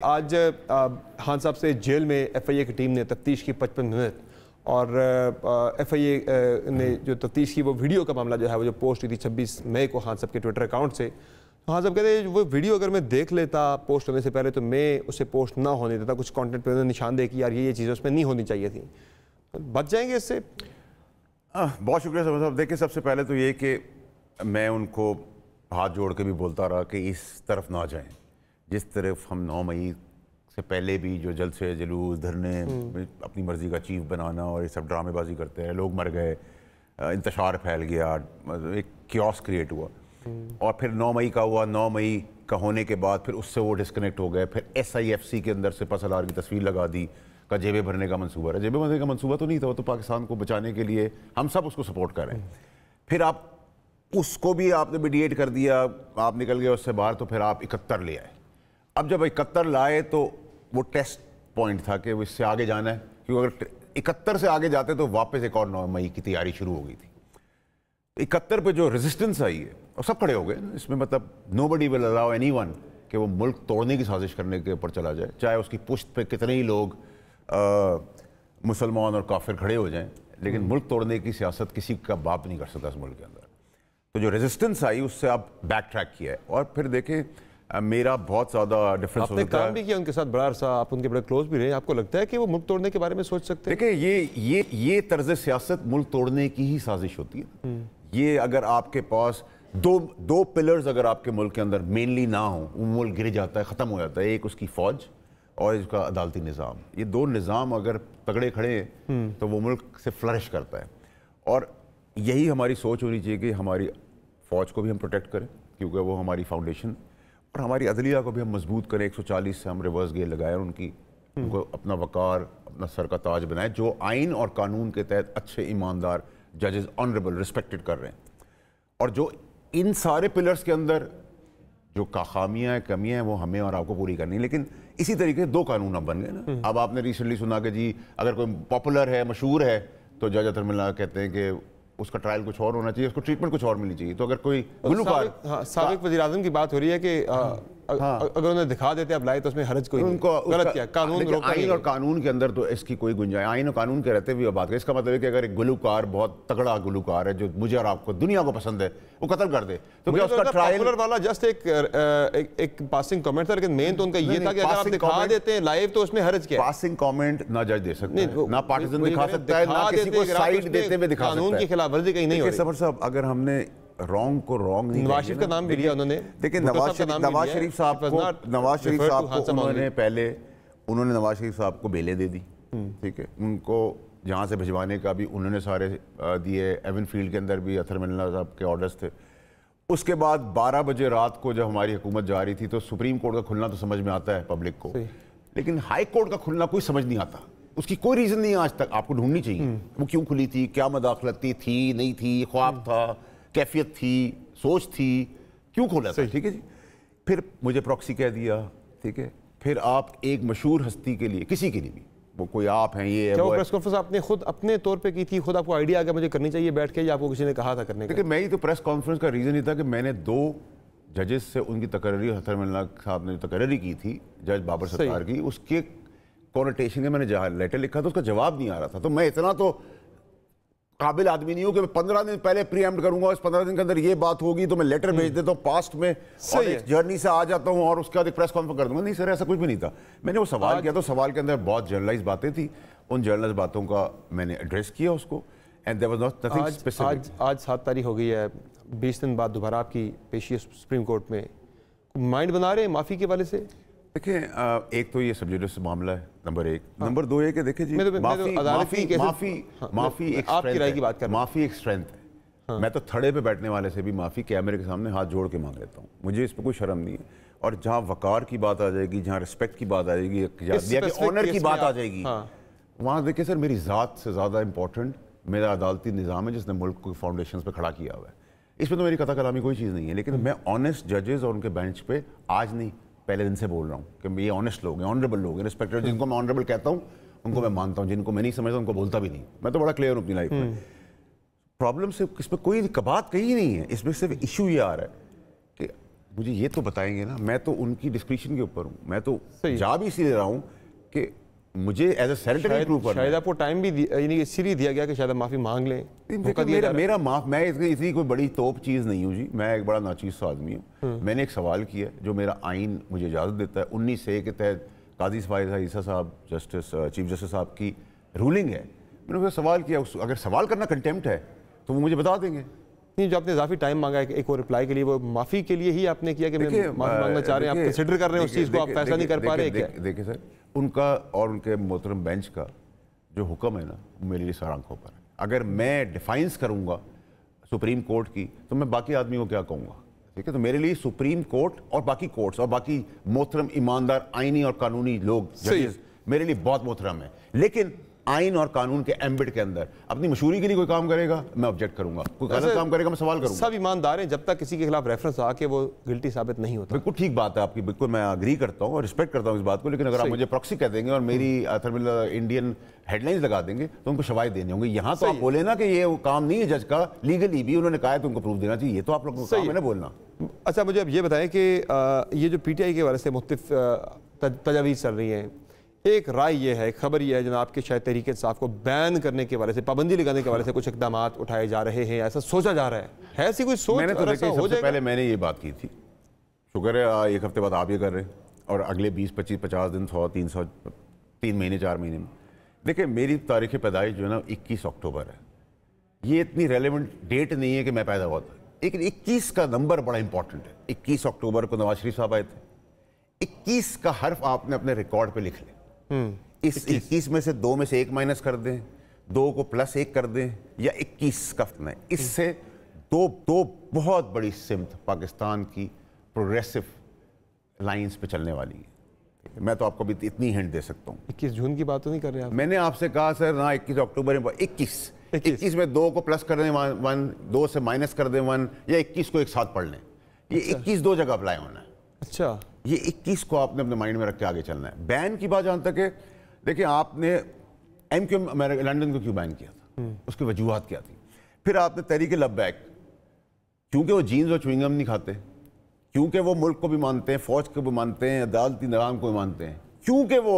आज खान साहब से जेल में एफआईए की टीम ने तफ्तीश की 55 मिनट और एफआईए ने जो तफ्तीश की वो वीडियो का मामला जो है वो जो पोस्ट हुई थी 26 मई को खान साहब के ट्विटर अकाउंट से। खान साहब कहते हैं वो वीडियो अगर मैं देख लेता पोस्ट होने से पहले तो मैं उसे पोस्ट ना होने देता। कुछ कंटेंट पे उन्होंने निशानदेही की यार ये चीज़ें उसमें नहीं होनी चाहिए थी। बच जाएंगे इससे? बहुत शुक्रिया साहब। देखिए, सबसे पहले तो ये कि मैं उनको हाथ जोड़ के भी बोलता रहा कि इस तरफ ना जाएं जिस तरफ हम 9 मई से पहले भी जो जलसे जुलूस धरने अपनी मर्जी का चीफ बनाना और ये सब ड्रामेबाजी करते हैं। लोग मर गए, इंतशार फैल गया, एक क्योस क्रिएट हुआ और फिर 9 मई का हुआ। 9 मई का होने के बाद फिर उससे वो डिस्कनेक्ट हो गए। फिर SIFC के अंदर से पसलार की तस्वीर लगा दी का जेबें भरने का मंसूबा है। जेबें भरने का मंसूबा तो नहीं था, वो तो पाकिस्तान को बचाने के लिए हम सब उसको सपोर्ट कर रहे हैं। फिर आप उसको भी आपने मीडिएट कर दिया, आप निकल गए उससे बाहर, तो फिर आप 71 ले आए। अब जब 71 लाए तो वो टेस्ट पॉइंट था कि वो इससे आगे जाना है, क्योंकि अगर 71 से आगे जाते तो वापस एक और 9 मई की तैयारी शुरू हो गई थी। 71 पे जो रेजिस्टेंस आई है और सब खड़े हो गए इसमें, मतलब नोबडी विल अलाउ एनीवन कि वो मुल्क तोड़ने की साजिश करने के ऊपर चला जाए, चाहे उसकी पुश्त पे कितने ही लोग मुसलमान और काफिर खड़े हो जाएं, लेकिन मुल्क तोड़ने की सियासत किसी का बाप नहीं कर सकता इस मुल्क के अंदर। तो जो रेजिस्टेंस आई उससे आप बैक ट्रैक किया है। और फिर देखें, मेरा बहुत ज़्यादा डिफरेंस आपने काम भी किया उनके साथ बड़ा अरसा, आप उनके बड़े क्लोज भी रहे। आपको लगता है कि वो मुल्क तोड़ने के बारे में सोच सकते हैं? देखिए, ये तर्ज सियासत मुल्क तोड़ने की ही साजिश होती है। ये अगर आपके पास दो पिलर्स अगर आपके मुल्क के अंदर मेनली ना हो, वो मुल्क गिर जाता है, ख़त्म हो जाता है। एक उसकी फ़ौज और इसका अदालती निज़ाम, ये दो निज़ाम अगर तगड़े खड़े हैं तो वो मुल्क से फ्लरिश करता है। और यही हमारी सोच होनी चाहिए कि हमारी फ़ौज को भी हम प्रोटेक्ट करें, क्योंकि वो हमारी फाउंडेशन, और हमारी अदलिया को भी हम मजबूत करें। 140 से हम रिवर्स गेयर लगाए और उनको अपना वकार, अपना सर का ताज बनाए, जो आइन और कानून के तहत अच्छे ईमानदार जजेस, ऑनरेबल, रिस्पेक्टेड कर रहे हैं। और जो इन सारे पिलर्स के अंदर जो खामियाँ हैं, कमियाँ हैं, वो हमें और आपको पूरी करनी है। लेकिन इसी तरीके से 2 कानून अब बन गए ना। अब आपने रिसेंटली सुना कि जी अगर कोई पॉपुलर है, मशहूर है, तो जज अतर मिल्ला कहते हैं कि उसका ट्रायल कुछ और होना चाहिए, उसको ट्रीटमेंट कुछ और मिलनी चाहिए। तो अगर कोई गुलूकार, साबिक वज़ीर आज़म की बात हो रही है कि अगर उन्हें दिखा देते अब लाए तो उसमें हर्ज कोई उनको गलत किया, कानून आइन और कानून के अंदर तो इसकी कोई गुंजाइश, आइन और कानून के रहते हुए बात करें। इसका मतलब है कि अगर एक गुलूकार बहुत तगड़ा गुलूकार है जो मुझे और आपको दुनिया को पसंद है, वो कत्ल कर दे, तो क्या उसका ट्रायल वाला जस्ट एक पासिंग कमेंट था? लेकिन मेन तो उनका ये था कि अगर आप दिखा देते हैं लाइव तो उसमें हर्ज क्या? पासिंग कमेंट ना जज दे सकते हैं, ना पार्टिजन दिखा सकता है, ना किसी को साइड देते हुए दिखा सकता है। कानून की खिलाफवर्जी कहीं नहीं हो रही। साहब, अगर हमने रॉन्ग को रॉन्ग नहीं, नवाज शरीफ का नाम भी लिया उन्होंने। देखिए, नवाज शरीफ साहब को उन्होंने पहले नवाज शरीफ साहब को बेलें दे दी, ठीक है, उनको जहाँ से भिजवाने का भी उन्होंने सारे दिए। एवन फील्ड के अंदर भी अतर मिल्ला साहब के ऑर्डर्स थे। उसके बाद 12 बजे रात को जब हमारी हुकूमत जा रही थी तो सुप्रीम कोर्ट का खुलना तो समझ में आता है पब्लिक को, लेकिन हाई कोर्ट का खुलना कोई समझ नहीं आता। उसकी कोई रीज़न नहीं है आज तक, आपको ढूंढनी चाहिए वो क्यों खुली थी, क्या मदाखलत थी, नहीं थी, ख्वाब था, कैफियत थी, सोच थी, क्यों खोला था, ठीक है जी। फिर मुझे प्रॉक्सी कह दिया, ठीक है। फिर आप एक मशहूर हस्ती के लिए, किसी के लिए भी, वो कोई आप हैं, ये क्या वो प्रेस कॉन्फ्रेंस आपने खुद अपने तौर पे की थी? खुद आपको आइडिया आ गया मुझे करनी चाहिए बैठ के, या आपको किसी ने कहा था करने का? देखिए, मैं ही तो प्रेस कॉन्फ्रेंस का रीज़न ही था कि मैंने 2 जजेस से उनकी तकर्री, अतर मिल्ला साहब ने जो तकर्री की थी जज बाबर सत्तार की, उसके कॉनोटेशन में मैंने जहाँ लेटर लिखा था उसका जवाब नहीं आ रहा था। तो मैं इतना तो काबिल आदमी नहीं हूँ कि मैं 15 दिन पहले प्रीएम्प्ट करूंगा, इस 15 दिन के अंदर ये बात होगी तो मैं लेटर भेज देता हूँ पास्ट में और एक जर्नी से आ जाता हूँ और उसके बाद एक प्रेस कॉन्फ्रेंस कर दूंगा। नहीं सर, ऐसा कुछ भी नहीं था। मैंने वो सवाल किया तो सवाल के अंदर बहुत जर्नलाइज बातें थी, उन जर्नलाइज बातों का मैंने एड्रेस किया उसको, and there was nothing specific. आज 7 तारीख हो गई है, 20 दिन बाद दोबारा आपकी पेशी है सुप्रीम कोर्ट में। माइंड बना रहे हैं माफ़ी के वाले से? देखिए, एक तो ये सब्जेक्टिव मामला है, नंबर 1। नंबर 2 है कि देखिए जी, माफी एक स्ट्रेंथ है। मैं तो थड़े पे बैठने वाले से भी माफी कैमरे के सामने हाथ जोड़ के मांग लेता हूँ, मुझे इस पर कोई शर्म नहीं है। और जहाँ वकार की बात आ जाएगी, जहाँ रिस्पेक्ट की बात आ जाएगी, ऑनर की बात आ जाएगी, वहाँ देखिए सर, मेरी ज़ात से ज़्यादा इंपॉर्टेंट मेरा अदालती निज़ाम है जिसने मुल्क को फाउंडेशन पे खड़ा किया हुआ है। इसमें तो मेरी कथा कलामी कोई चीज़ नहीं है, लेकिन मैं ऑनेस्ट जजेस और उनके बेंच पे आज नहीं, पहले दिन से बोल रहा हूँ कि ये ऑनेस्ट लोग हैं, ऑनरेबल लोग हैं, रिस्पेक्टेड। जिनको मैं ऑनरेबल कहता हूँ उनको मैं मानता हूँ, जिनको मैं नहीं समझता उनको बोलता भी नहीं। मैं तो बड़ा क्लियर हूँ अपनी लाइफ में। प्रॉब्लम से इसमें कोई बात कहीं नहीं है, इसमें सिर्फ इशू ये आ रहा है कि मुझे ये तो बताएंगे ना, मैं तो उनकी डिस्क्रिप्शन के ऊपर हूँ, मैं तो सही। जा भी इसीलिए रहा हूँ कि मुझे एज ए सैनिटरी प्रूफ करना है। शायद आपको टाइम भी यानी इसीलिए दिया गया कि शायद आप माफी मांग लें, मौका दिया जा रहा है। मेरा माफ, मैं इतनी कोई बड़ी तोप चीज़ नहीं हूँ जी, मैं एक बड़ा नाचीज़ सा आदमी हूँ। मैंने एक सवाल किया जो मेरा आइन मुझे इजाज़त देता है, 19A के तहत काजी फायदा ईसा साहब जस्टिस चीफ जस्टिस साहब की रूलिंग है। मैंने उनसे सवाल किया, अगर सवाल करना कंटेम्प्ट है तो वो मुझे बता देंगे। नहीं, जो आपने इजाफी टाइम मांगा है एक और रिप्लाई के लिए, वो माफी के लिए ही आपने किया कि मैं माफी मांगना चाह रहे हैं, आप कंसिडर कर रहे हैं उस चीज़ को, आप फैसला नहीं कर पा रहे हैं? देखिए सर, उनका और उनके मोहतरम बेंच का जो हुक्म है ना, मेरे लिए सर आंखों पर है। अगर मैं डिफाइंस करूंगा सुप्रीम कोर्ट की तो मैं बाकी आदमी को क्या कहूँगा? ठीक है, तो मेरे लिए सुप्रीम कोर्ट और बाकी कोर्ट्स और बाकी मोहतरम ईमानदार आईनी और कानूनी लोग जजेस मेरे लिए बहुत मोहतरम है। लेकिन आइन और कानून के एम्बिट के अंदर अपनी मशहूरी के लिए कोई काम करेगा मैं ऑब्जेक्ट करूंगा, कोई गलत काम करेगा मैं सवाल करूंगा। सब ईमानदार हैं जब तक किसी के खिलाफ रेफरेंस आके वो गिल्टी साबित नहीं होता। बिल्कुल ठीक बात है आपकी, बिल्कुल मैं अग्री करता हूँ और रिस्पेक्ट करता हूँ इस बात को। लेकिन अगर आप मुझे प्रॉक्सी कह देंगे और मेरी इंडियन हेडलाइंस लगा देंगे तो उनको शवायद देने होंगे। यहाँ तो आप बोले ना कि ये काम नहीं है जज का, लीगली भी उन्होंने कहा है तो उनको प्रूफ देना चाहिए, ये तो आप लोगों को काम है ना बोलना। अच्छा, मुझे अब ये बताएं कि ये जो PTI के हवाले से मुख्तलिफ तजावीज़ चल रही हैं, एक राय ये है, खबर ये है जनाब कि शायद तहरीक इंसाफ को बैन करने के हवाले से, पाबंदी लगाने के हवाले से कुछ इकदाम उठाए जा रहे हैं, ऐसा सोचा जा रहा है ऐसी कोई सोच? मैंने तो देखा सबसे पहले मैंने ये बात की थी, शुक्र है एक हफ्ते बाद आप ये कर रहे हैं और अगले 20, 25, 50 दिन 100, 300, 3 महीने 4 महीने में। देखिए मेरी तारीख पैदाइश जो है ना 21 अक्टूबर है, ये इतनी रेलेवेंट डेट नहीं है कि मैं पैदा हुआ था, लेकिन 21 का नंबर बड़ा इंपॉर्टेंट है। 21 अक्टूबर को नवाज शरीफ साहब आए थे, 21 का हर्फ आपने अपने रिकॉर्ड पे लिख लें। इस 21 में से 2 में से 1 माइनस कर दें, 2 को +1 कर दें या 21 का है, इससे दो बहुत बड़ी सिमत पाकिस्तान की प्रोग्रेसिव लाइंस पे चलने वाली है। मैं तो आपको भी इतनी हिंट दे सकता हूँ। 21 जून की बात तो नहीं कर रहे आप? मैंने आपसे कहा सर ना 21 अक्टूबर में 21 में 2 को प्लस कर दें 1, 2 से माइनस कर दें 1 या 21 को एक साथ पढ़ लें। ये 21 दो जगह अप्लाई होना है। अच्छा, ये 21 को आपने अपने माइंड में रख के आगे चलना है। बैन की बात जहां तक है, देखिए आपने लंदन को क्यों बैन किया था, उसकी वजूहत क्या थी? फिर आपने तहरीक लब्बैक, क्योंकि वो जीन्स और च्युइंगम नहीं खाते, क्योंकि वो मुल्क को भी मानते हैं, फौज को भी मानते हैं, अदालती निज़ाम को भी मानते हैं, क्योंकि वो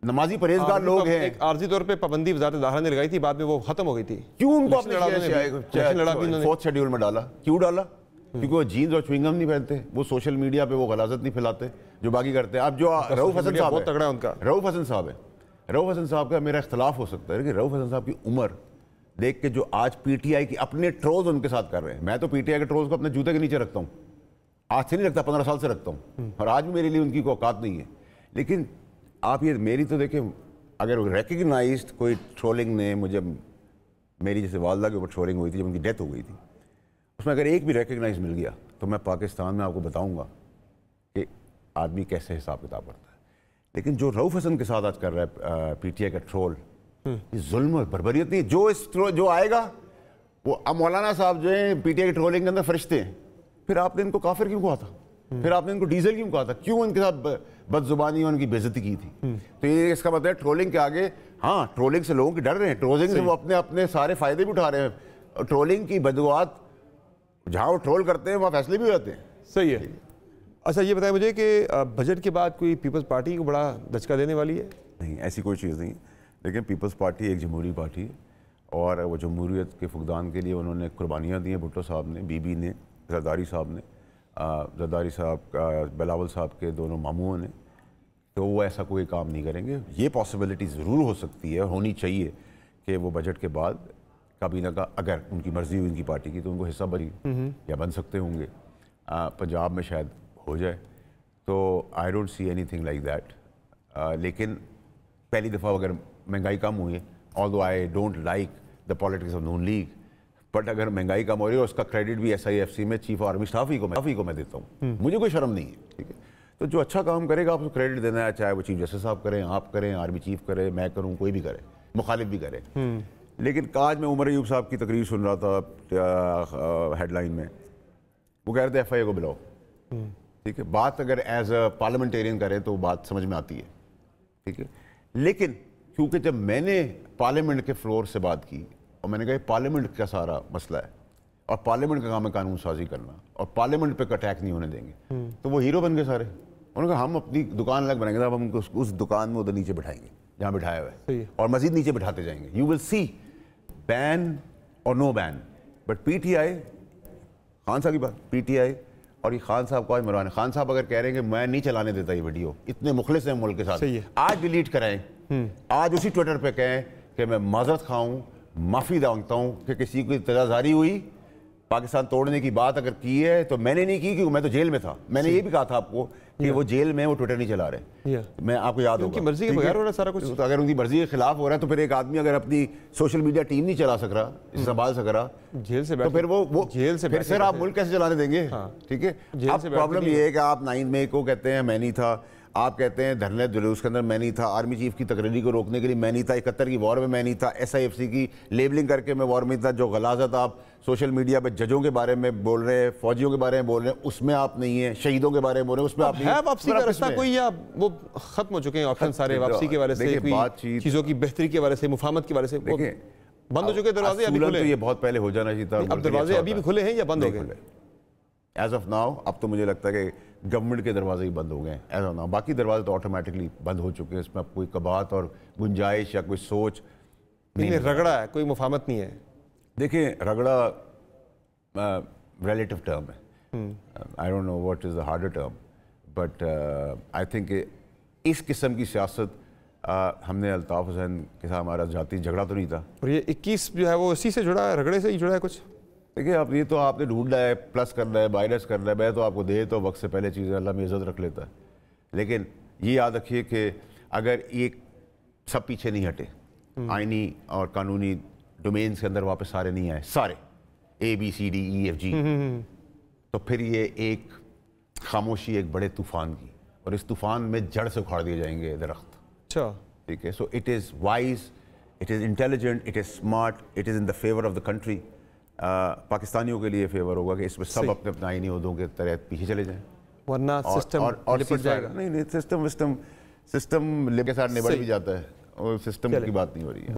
नमाजी परहेजगार लोग हैं। एक आर्जी तौर पे पाबंदी वज़ारत दाखिला ने लगाई थी, बाद में वो खत्म हो गई थी। क्यों उनको अपने 4th शेड्यूल में डाला? क्यों डाला? क्योंकि वो जीन्स और च्युइंगम नहीं पहनते, वो सोशल मीडिया पे वो गलाजत नहीं फैलाते जो बाकी करते हैं। अब जो रऊफ हसन साहब बहुत तगड़ा है उनका, रऊफ हसन साहब है, रऊफ हसन साहब का मेरा इख्तलाफ हो सकता है कि रऊफ हसन साहब की उम्र देख के जो आज PTI की अपने ट्रोल्स उनके साथ कर रहे हैं, मैं तो PTI के ट्रोल्स को अपने जूते के नीचे रखता हूँ, आज से नहीं रखता, 15 साल से रखता हूँ, और आज भी मेरे लिए उनकी कोई औकात नहीं है। लेकिन आप ये मेरी तो देखें, अगर रिकग्नाइज्ड कोई ट्रोलिंग ने मुझे, मेरी जैसे वालदा के ऊपर ट्रोलिंग हुई थी जब उनकी डेथ हो गई थी, उसमें अगर एक भी रिकग्नाइज मिल गया तो मैं पाकिस्तान में आपको बताऊंगा कि आदमी कैसे हिसाब किताब करता है। लेकिन जो रऊफ हसन के साथ आज कर रहा है PTI का ट्रोल, ये जुल्म और बर्बरियत नहीं। जो आएगा वो, अब मौलाना साहब जो है PTI के ट्रोलिंग के अंदर फरिश्ते हैं, फिर आपने इनको काफिर क्यों कहा था? फिर आपने इनको डीजल क्यों कहा था? क्यों इनके साथ बदजुबानी और उनकी बेइज्जती की थी? तो ये इसका मतलब है ट्रोलिंग के आगे, हाँ ट्रोलिंग से लोगों की डर रहे हैं, ट्रोलिंग से वो अपने सारे फायदे भी उठा रहे हैं। ट्रोलिंग की बददुआत जहाँ वो ट्रोल करते हैं वहाँ फैसले भी हो जाते हैं। सही है। अच्छा ये बताएं मुझे कि बजट के बाद कोई पीपल्स पार्टी को बड़ा दचका देने वाली है? नहीं, ऐसी कोई चीज़ नहीं है। लेकिन पीपल्स पार्टी एक जमहूरी पार्टी है और वो जमहूरियत के फुकदान के लिए उन्होंने कुर्बानियाँ दी हैं। भुट्टो साहब ने, बीबी ने, जरदारी साहब ने, जरदारी साहब बिलावल साहब के दोनों मामुओं ने, तो वो ऐसा कोई काम नहीं करेंगे। ये पॉसिबिलिटी ज़रूर हो सकती है, होनी चाहिए कि वो बजट के बाद काबीना का, अगर उनकी मर्जी हुई उनकी पार्टी की, तो उनको हिस्सा बनी या बन सकते होंगे। पंजाब में शायद हो जाए, तो I don't see anything like that. लेकिन पहली दफ़ा अगर महंगाई कम हुई है, although I don't like the politics of Noon league, but अगर महंगाई कम हो रही है, उसका क्रेडिट भी SIFC में चीफ आर्मी स्टाफ ही को मैं देता हूँ, मुझे कोई शर्म नहीं है। ठीक है, तो जो अच्छा काम करेगा आप उसको क्रेडिट देना है, चाहे वो चीफ जस्टिस साहब करें, आप करें, आर्मी चीफ करे, मैं करूँ, कोई भी करे, मुखालिफ भी करे। लेकिन आज मैं उमर अयूब साहब की तकरीर सुन रहा था हेडलाइन में, वो कह रहे थे FIA को बुलाओ। ठीक है, बात अगर एज अ पार्लियामेंटेरियन करें तो बात समझ में आती है। ठीक है, लेकिन क्योंकि जब मैंने पार्लियामेंट के फ्लोर से बात की और मैंने कहा पार्लियामेंट का सारा मसला है और पार्लियामेंट का काम है कानून साजी करना, और पार्लियामेंट पे अटैक नहीं होने देंगे। तो वो हीरो बन गए सारे। उन्होंने कहा हम अपनी दुकान अलग बनाएंगे, अब हम उनको उस दुकान में उधर नीचे बिठाएंगे जहाँ बिठाया हुआ है, और मजीद नीचे बिठाते जाएंगे। यू विल सी बैन और no ban, but PTI, Khan साहब की बात, पीटीआई और ये खान साहब को आज मरवाने, खान साहब अगर कह रहे हैं कि मैं नहीं चलाने देता ये वीडियो, इतने मुखलिस हैं मुल्क के साथ, आज डिलीट कराएं, आज उसी ट्विटर पे कहें कि मैं माजरत खाऊं, माफ़ी मांगता हूं कि किसी की तजाजारी हुई, पाकिस्तान तोड़ने की बात अगर की है तो मैंने नहीं की, क्योंकि मैं तो जेल में था। मैंने ये भी कहा था आपको कि वो जेल में, वो ट्विटर नहीं चला रहे। मैं आपको याद होगा, उनकी मर्जी के बगैर हो रहा है सारा कुछ। तो अगर उनकी मर्जी के खिलाफ हो रहा है तो फिर एक आदमी अगर अपनी सोशल मीडिया टीम नहीं चला सक रहा, संभाल सक रहा जेल से, तो फिर वो जेल से फिर सर आप मुल्क कैसे चलाने देंगे? ठीक है, अब प्रॉब्लम ये है कि आप 9 मई को कहते हैं मैं नहीं था, आप कहते हैं धरने जुलूस के अंदर मैं नहीं था, आर्मी चीफ की तकरीरी को रोकने के लिए मैं नहीं था, 71 की वॉर में मैं नहीं था, SIFC की लेबलिंग करके मैं वॉर में था, जो गलाजत आप सोशल मीडिया पे जजों के बारे में बोल रहे हैं, फौजियों के बारे में बोल रहे हैं, उसमें आप नहीं है, शहीदों के बारे में बोल रहे हैं, उसमें आप नहीं है। वापसी का रास्ता कोई, या वो खत्म हो चुके हैं ऑप्शन सारे वापसी के बारे से, कोई चीजों की बेहतरी के बारे से, मुफाहमत के बारे से बंद हो चुके दरवाजे? अभी खुले? तो ये बहुत पहले हो जाना चाहिए था। अब दरवाजे अभी भी खुले हैं या बंद हो गए? एज ऑफ नाउ अब तो मुझे लगता है कि गवर्नमेंट के दरवाजे ही बंद हो गए हैं एज ऑफ नाउ। बाकी दरवाजे तो ऑटोमेटिकली बंद हो चुके हैं, इसमें अब कोई कबात और गुंजाइश या कोई सोच नहीं। रगड़ा है, कोई मुफाहमत नहीं है। देखिए रगड़ा रिलेटिव टर्म है, I don't know what is the harder term, but I think इस किस्म की सियासत हमने अल्ताफ़ हुसैन के साथ हमारा जाती झगड़ा तो नहीं था, और ये 21 जो है वो इसी से जुड़ा है, रगड़े से ही जुड़ा है कुछ। देखिए अब ये तो आपने ढूंढना है, प्लस करना है, माइनस करना है, मैं तो आपको दे तो वक्त से पहले चीज़ें अल्लाह में इज्जत रख लेता है। लेकिन ये याद रखिए कि अगर ये सब पीछे नहीं हटे, आइनी और कानूनी डोमेन्स के अंदर वापस सारे नहीं आए, सारे ABCDEFG, तो फिर ये एक खामोशी एक बड़े तूफान की, और इस तूफान में जड़ से उखाड़ दिए जाएंगे दरख्त। अच्छा, ठीक है। So it is wise, it is intelligent, it is smart, it is in the favour of the country. पाकिस्तानियों के लिए फेवर होगा कि इसमें सब अपने अपने आईनी उहदों के तहत पीछे चले जाएं, वरना सिस्टम लिपट जाएगा। नहीं सिस्टम के साथ निबट भी जाता है, और सिस्टम की बात नहीं हो रही है।